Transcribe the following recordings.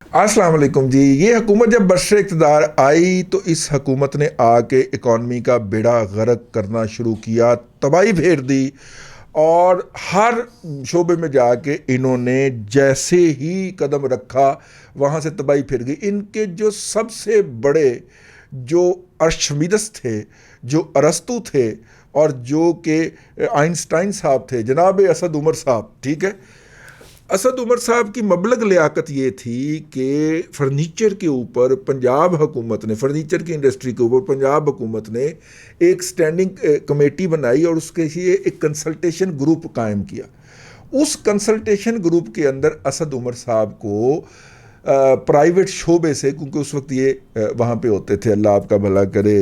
अस्सलाम वालेकुम जी। ये हुकूमत जब बरसर इक़्तिदार आई तो इस हुकूमत ने आके इकॉनमी का बेड़ा गर्क करना शुरू किया, तबाही फेर दी। और हर शोबे में जाके इन्होंने जैसे ही कदम रखा वहाँ से तबाही फिर गई। इनके जो सबसे बड़े जो अर्शमीदस थे, जो अरस्तु थे और जो कि आइंस्टाइन साहब थे, जनाब असद उमर साहब, ठीक है। असद उमर साहब की मबलग लियाकत ये थी कि फर्नीचर के ऊपर पंजाब हुकूमत ने, फर्नीचर की इंडस्ट्री के ऊपर पंजाब हुकूमत ने एक स्टैंडिंग कमेटी बनाई और उसके लिए एक कंसल्टेशन ग्रुप कायम किया। उस कंसल्टेशन ग्रुप के अंदर असद उमर साहब को प्राइवेट शोबे से, क्योंकि उस वक्त ये वहाँ पे होते थे, अल्लाह आपका भला करे,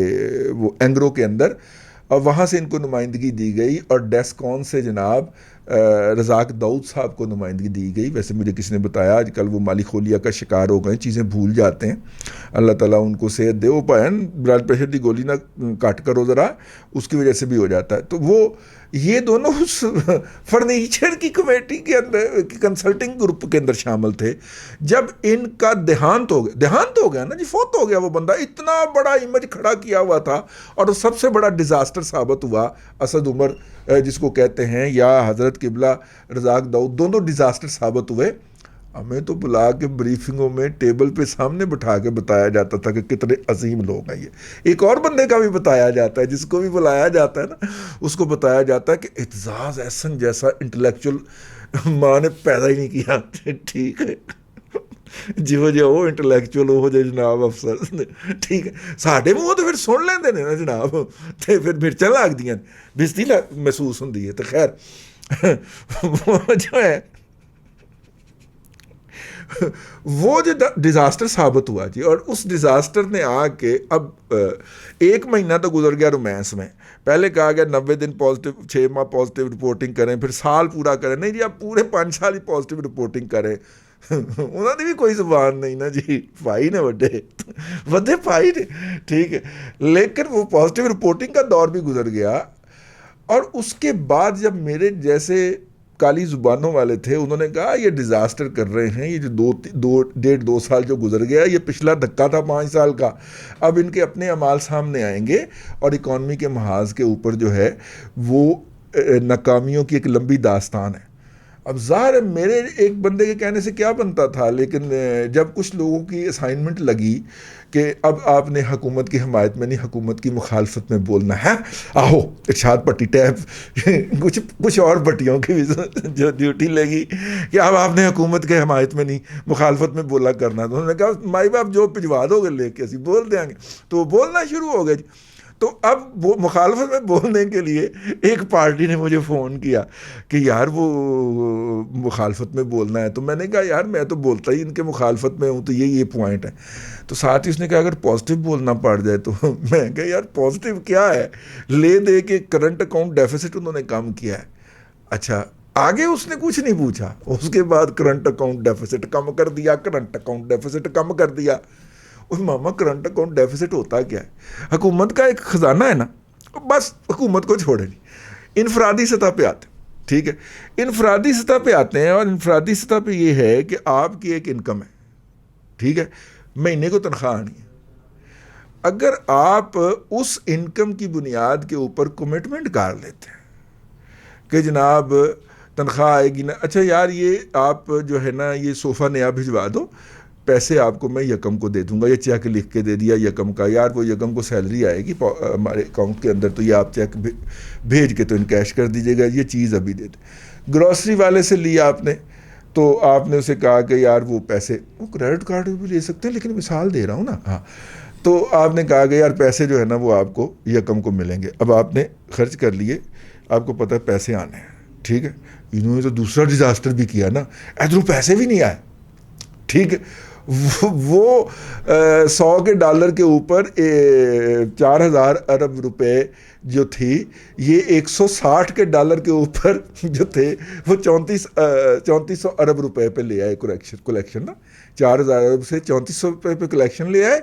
वो एंग्रो के अंदर, और वहाँ से इनको नुमाइंदगी दी गई। और डेस्कॉन से जनाब रज़ाक दाऊद साहब को नुमाइंदगी दी गई। वैसे मुझे किसी ने बताया आजकल वो माली खोलिया का शिकार हो गए, चीज़ें भूल जाते हैं, अल्लाह ताला उनको सेहत दे। वो भैन ब्लड प्रेशर की गोली ना काट करो ज़रा, उसकी वजह से भी हो जाता है। तो वो ये दोनों उस फर्नीचर की कमेटी के अंदर, कंसल्टिंग ग्रुप के अंदर शामिल थे। जब इनका देहांत हो गया ना जी, फौत हो गया वो बंदा, इतना बड़ा इमेज खड़ा किया हुआ था और सबसे बड़ा डिज़ास्टर साबित हुआ। असद उमर जिसको कहते हैं, या हज़रत किबला रज़ाक दाऊद, दोनों डिज़ास्टर साबित हुए। हमें तो बुला के ब्रीफिंगों में टेबल पे सामने बिठा के बताया जाता था कि कितने अजीम लोग हैं ये। एक और बंदे का भी बताया जाता है, जिसको भी बुलाया जाता है ना, उसको बताया जाता है कि एतजाज़ एहसन जैसा इंटेलेक्चुअल माँ ने पैदा ही नहीं किया। ठीक है, ਜਿਹੋ ਜਿਹੇ ਉਹ ਇੰਟੈਲੈਕਚੁਅਲ ਉਹੋ ਜਿਹੇ ਜਨਾਬ ਅਫਸਰ, ਠੀਕ ਹੈ। ਸਾਡੇ ਮੂੰਹ ਤੋਂ ਫਿਰ ਸੁਣ ਲੈਂਦੇ ਨੇ ਨਾ ਜਨਾਬ, ਤੇ ਫਿਰ ਮਿਰਚਾਂ ਲੱਗਦੀਆਂ ਨੇ, ਬੇਇੱਜ਼ਤੀ ਮਹਿਸੂਸ ਹੁੰਦੀ ਹੈ। ਤੇ ਖੈਰ ਜੋ ਹੈ वो जो डिज़ास्टर साबित हुआ जी, और उस डिज़ास्टर ने आके अब 1 महीना तो गुजर गया रोमांस में। पहले कहा गया 90 दिन पॉजिटिव, 6 माह पॉजिटिव रिपोर्टिंग करें, फिर साल पूरा करें। नहीं जी, अब पूरे 5 साल ही पॉजिटिव रिपोर्टिंग करें। उन्होंने भी कोई ज़ुबान नहीं ना जी, भाई ने वड्डे भाई ने, ठीक है। लेकिन वो पॉजिटिव रिपोर्टिंग का दौर भी गुजर गया। और उसके बाद जब मेरे जैसे काली ज़ुबानों वाले थे, उन्होंने कहा ये डिज़ास्टर कर रहे हैं, ये जो 2 साल जो गुजर गया, ये पिछला धक्का था 5 साल का। अब इनके अपने अमाल सामने आएंगे और इकॉनमी के महाज के ऊपर जो है वो नाकामियों की एक लंबी दास्तान है। अब ज़ाहिर है मेरे एक बंदे के कहने से क्या बनता था, लेकिन जब कुछ लोगों की असाइनमेंट लगी कि अब आपने हुकूमत की हमायत में नहीं, हुकूमत की मुखालफत में बोलना है, आहो इरशाद पट्टी टैप कुछ और पट्टियों की भी जो ड्यूटी लगी कि अब आपने हुकूमत के हमायत में नहीं, मुखालफत में बोला करना। तो उन्होंने कहा माई बाप जो भिजवा दोगे लेके असी बोल देंगे। तो बोलना शुरू हो गए। तो अब वो मुखालफत में बोलने के लिए एक पार्टी ने मुझे फ़ोन किया कि यार वो मुखालफत में बोलना है। तो मैंने कहा यार मैं तो बोलता ही इनके मुखालफत में हूँ, तो ये पॉइंट है। तो साथ ही उसने कहा अगर पॉजिटिव बोलना पड़ जाए तो मैं कहा यार पॉजिटिव क्या है, ले दे के करंट अकाउंट डेफिसिट उन्होंने कम किया है। अच्छा, आगे उसने कुछ नहीं पूछा, उसके बाद करंट अकाउंट डेफिसिट कम कर दिया, करंट अकाउंट डेफिसिट कम कर दिया। उस मामा करंट अकाउंट डेफिसिट होता क्या है? हुकूमत का एक ख़जाना है ना, बस हुकूमत को छोड़े नहीं, इनफरादी सतह पे आते, ठीक है। इनफरादी सतह पे आते हैं और इनफरादी सतह पे ये है कि आपकी एक इनकम है, ठीक है, महीने को तनख्वाह आनी है। अगर आप उस इनकम की बुनियाद के ऊपर कमिटमेंट कर लेते हैं कि जनाब तनख्वाह आएगी ना, अच्छा यार ये आप जो है ना ये सोफ़ा नया भिजवा दो, पैसे आपको मैं यकम को दे दूंगा, ये चेक लिख के दे दिया यकम का, यार वो यकम को सैलरी आएगी हमारे अकाउंट के अंदर, तो ये आप चेक भेज के तो इनकैश कर दीजिएगा, ये चीज़ अभी दे दे। ग्रॉसरी वाले से लिया आपने, तो आपने उसे कहा कि यार वो पैसे, वो क्रेडिट कार्ड भी ले सकते हैं, लेकिन मिसाल दे रहा हूँ ना, हाँ। तो आपने कहा कि यार पैसे जो है ना वो आपको यकम को मिलेंगे। अब आपने खर्च कर लिए, आपको पता है पैसे आने हैं, ठीक है। इन्होंने तो दूसरा डिज़ास्टर भी किया ना, इधरों पैसे भी नहीं आए, ठीक है। वो 100 के डॉलर के ऊपर 4000 अरब रुपए जो थी, ये 160 के डॉलर के ऊपर जो थे वो 3400 अरब रुपए पे ले आए कलेक्शन ना, 4000 अरब से 3400 रुपये पे कलेक्शन ले आए।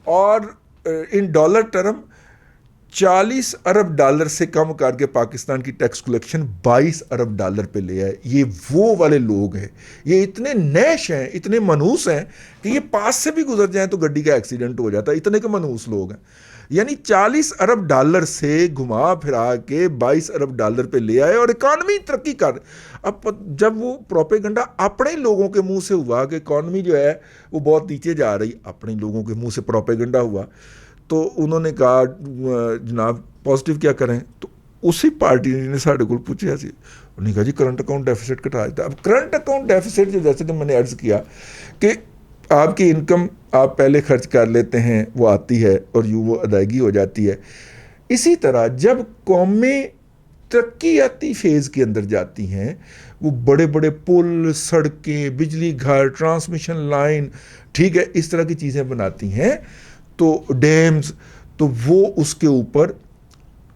और in dollar term 40 Arab dollar से कम करके पाकिस्तान की टैक्स कलेक्शन 22 अरब डॉलर पे ले आए। ये वो वाले लोग हैं, ये इतने नैश हैं, इतने मनहूस हैं कि ये पास से भी गुजर जाएं तो गड्डी का एक्सीडेंट हो जाता है, इतने के मनहूस लोग हैं। यानी 40 अरब डॉलर से घुमा फिरा के 22 अरब डॉलर पे ले आए और इकॉनमी तरक्की कर। अब जब वो प्रोपेगेंडा अपने लोगों के मुंह से हुआ कि इकॉनमी जो है वो बहुत नीचे जा रही, अपने लोगों के मुंह से प्रोपेगेंडा हुआ, तो उन्होंने कहा जनाब पॉजिटिव क्या करें। तो उसी पार्टी ने साढ़े को पूछा सी, उन्होंने कहा जी करंट अकाउंट डेफिसिट घटा देता। अब करंट अकाउंट डेफिसिट जो, जैसे कि मैंने अर्ज़ किया कि आपकी इनकम आप पहले खर्च कर लेते हैं, वो आती है और यूँ वो अदायगी हो जाती है। इसी तरह जब कौमें तरक्याती फेज़ के अंदर जाती हैं, वो बड़े बड़े पुल, सड़कें, बिजली घर, ट्रांसमिशन लाइन, ठीक है, इस तरह की चीज़ें बनाती हैं, तो डैम्स, तो वो उसके ऊपर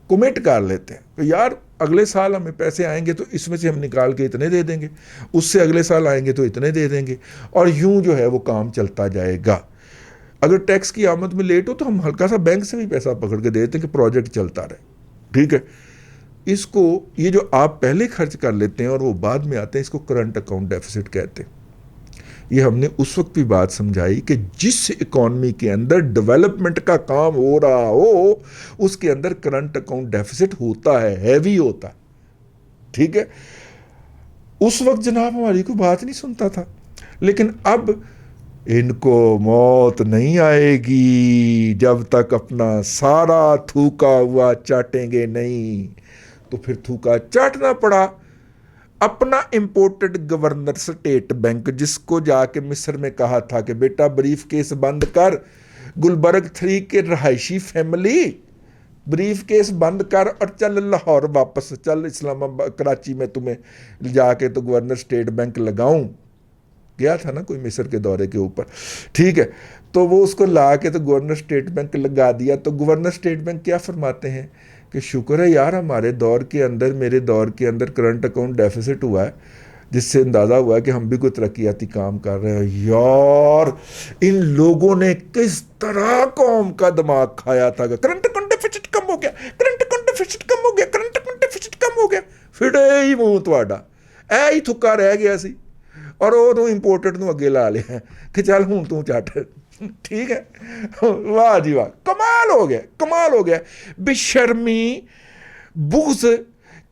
कमिट कर लेते हैं तो यार अगले साल हमें पैसे आएंगे तो इसमें से हम निकाल के इतने दे देंगे, उससे अगले साल आएंगे तो इतने दे देंगे, और यूं जो है वो काम चलता जाएगा। अगर टैक्स की आमद में लेट हो तो हम हल्का सा बैंक से भी पैसा पकड़ के देते हैं कि प्रोजेक्ट चलता रहे, ठीक है। इसको, ये जो आप पहले खर्च कर लेते हैं और वो बाद में आते हैं, इसको करंट अकाउंट डेफिसिट कहते हैं। ये हमने उस वक्त भी बात समझाई कि जिस इकॉनमी के अंदर डेवलपमेंट का काम हो रहा हो उसके अंदर करंट अकाउंट डेफिसिट होता है, हैवी होता है, ठीक है। उस वक्त जनाब हमारी कोई बात नहीं सुनता था, लेकिन अब इनको मौत नहीं आएगी जब तक अपना सारा थूका हुआ चाटेंगे नहीं। तो फिर थूका चाटना पड़ा अपना इंपोर्टेड गवर्नर स्टेट बैंक, जिसको जाके मिस्र में कहा था कि बेटा ब्रीफ केस बंद कर, गुलबर्ग 3 के रहायशी फैमिली ब्रीफ केस बंद कर और चल लाहौर वापस चल, इस्लामाबाद कराची में तुम्हें जाके तो गवर्नर स्टेट बैंक लगाऊं। गया था ना कोई मिस्र के दौरे के ऊपर, ठीक है। तो वो उसको ला के तो गवर्नर स्टेट बैंक लगा दिया। तो गवर्नर स्टेट बैंक क्या फरमाते हैं कि शुक्र है यार हमारे दौर के अंदर, मेरे दौर के अंदर करंट अकाउंट डेफिसिट हुआ है, जिससे अंदाज़ा हुआ है कि हम भी कोई तरक्याती काम कर रहे हैं। यार इन लोगों ने किस तरह कौम का दिमाग खाया था कि करंट अकाउंट डेफिसिट कम हो गया, करंट अकाउंट डेफिसिट कम हो गया, करंट अकाउंट डेफिसिट कम हो गया। फिर ही मूँह तुहाडा ऐ ही थुक्का रह गया सी और ਉਹਨੂੰ ਇੰਪੋਰਟਡ ਨੂੰ ਅੱਗੇ ਲਾ ਲਿਆ ਕਿ ਚੱਲ ਹੁਣ ਤੂੰ ਚੱਟ, ठीक है। वाह जी वाह, कमाल हो गया, कमाल हो गया। बेशर्मी, बुग़्ज़,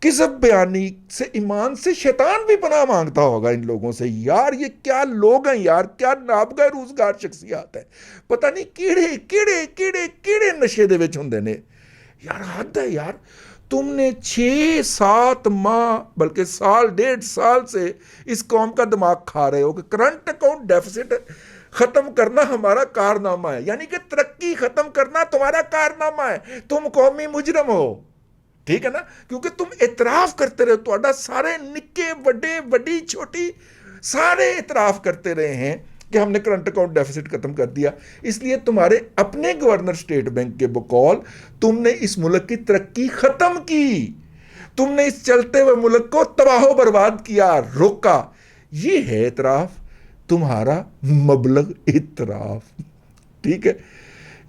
किज़ब बयानी से ईमान से शैतान भी पनाह मांगता होगा इन लोगों से। यार ये क्या लोग हैं यार, क्या नाबगा रोज़गार शख्सियात है, पता नहीं किहड़े किहड़े किहड़े किहड़े नशे दे विच हुंदे ने यार। हद है यार, तुमने 6-7 माह बल्कि साल 1.5 साल से इस कौम का दिमाग खा रहे हो कि करंट अकाउंट डेफिसिट ख़त्म करना हमारा कारनामा है, यानी कि तरक्की ख़त्म करना तुम्हारा कारनामा है, तुम कौमी मुजरम हो, ठीक है ना। क्योंकि तुम इतराफ़ करते रहे, तुम्हारा सारे निक्के बड़े बड़ी छोटी सारे इतराफ़ करते रहे हैं कि हमने करंट अकाउंट डेफिसिट ख़त्म कर दिया। इसलिए तुम्हारे अपने गवर्नर स्टेट बैंक के बकौल तुमने इस मुल्क की तरक्की ख़त्म की, तुमने इस चलते हुए मुल्क को तबाह बर्बाद किया, रोका। ये है इतराफ़, तुम्हारा मबलग इतराफ़, ठीक है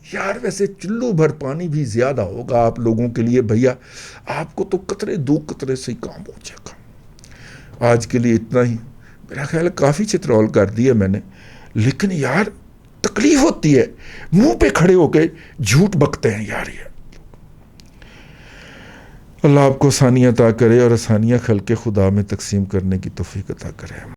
यार। वैसे चुल्लू भर पानी भी ज़्यादा होगा आप लोगों के लिए भैया, आपको तो कतरे 2 कतरे से ही काम हो जाएगा। आज के लिए इतना ही, मेरा ख्याल है काफ़ी चित्रौल कर दिया मैंने, लेकिन यार तकलीफ होती है, मुंह पे खड़े होके झूठ बकते हैं यार ये। अल्लाह आपको आसानियाँ अता करे और आसानियाँ खल्क़े खुदा में तकसीम करने की तौफ़ीक़ अता करे।